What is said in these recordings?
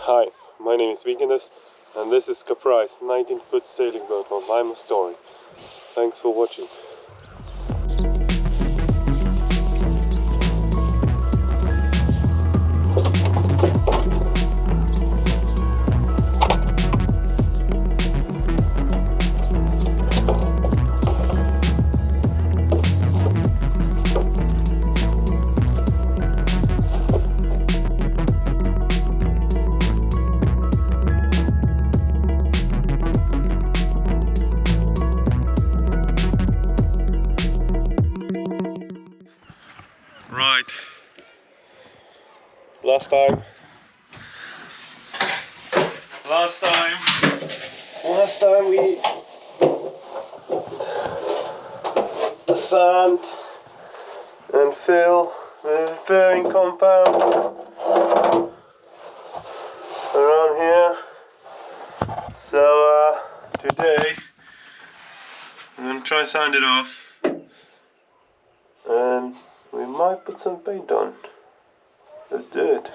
Hi, my name is Bulkheads and this is Caprice 19-foot sailing boat on Lima Story. Thanks for watching. Right, last time we sand and fill the fairing compound around here. So today I'm gonna try sand it off and we might put some paint on. Let's do it.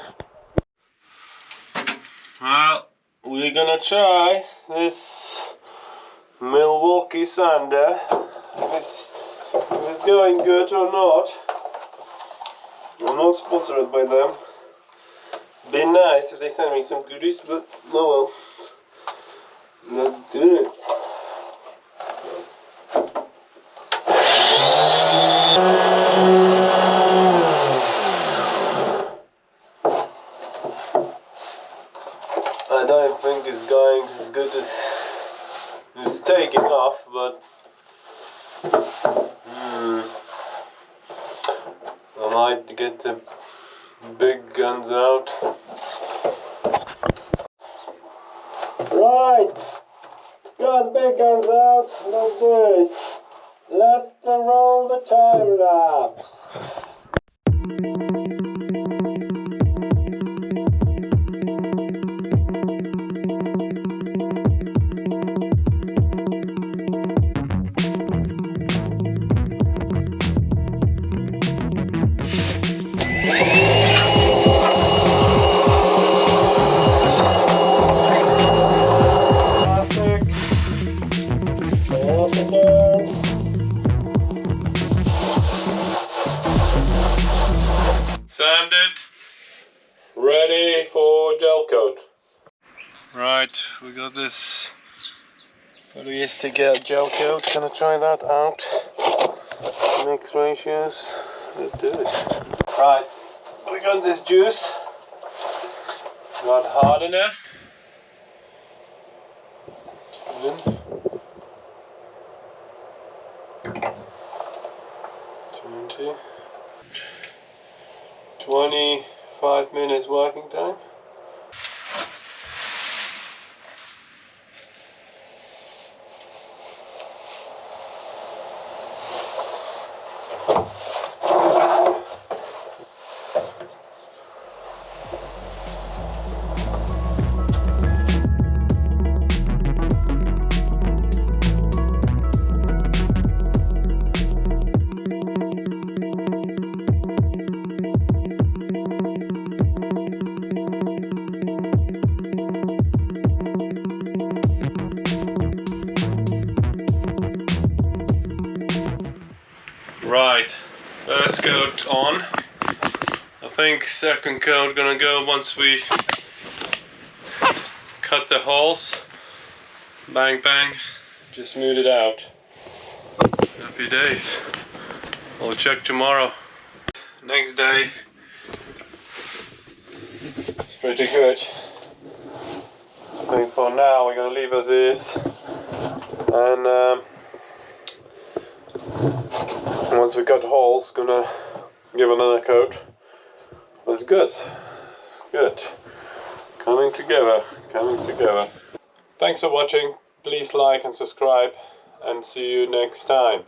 Well, we're gonna try this Milwaukee sander. If it's going good or not. I'm not sponsored by them. Be nice if they send me some goodies, but no, well, let's do it. I don't think it's going as good as it's taking off, but I might get the big guns out. Right, got the big guns out. Let's do it. Let's roll the time lapse. Sanded, ready for gel coat. Right, we got this realistic gel coat. Gonna try that out. Mix ratios. Let's do it. Right, we got this juice. Got hardener. In. 20. 25 minutes working time. Right, first coat on. I think second coat gonna go once we cut the holes. Bang bang, just smooth it out. Happy days. I'll check tomorrow. next day. It's pretty good. I think for now we're gonna leave as is, and once we got holes, gonna give another coat. But it's good. It's good. Coming together. Coming together. Thanks for watching. Please like and subscribe, and see you next time.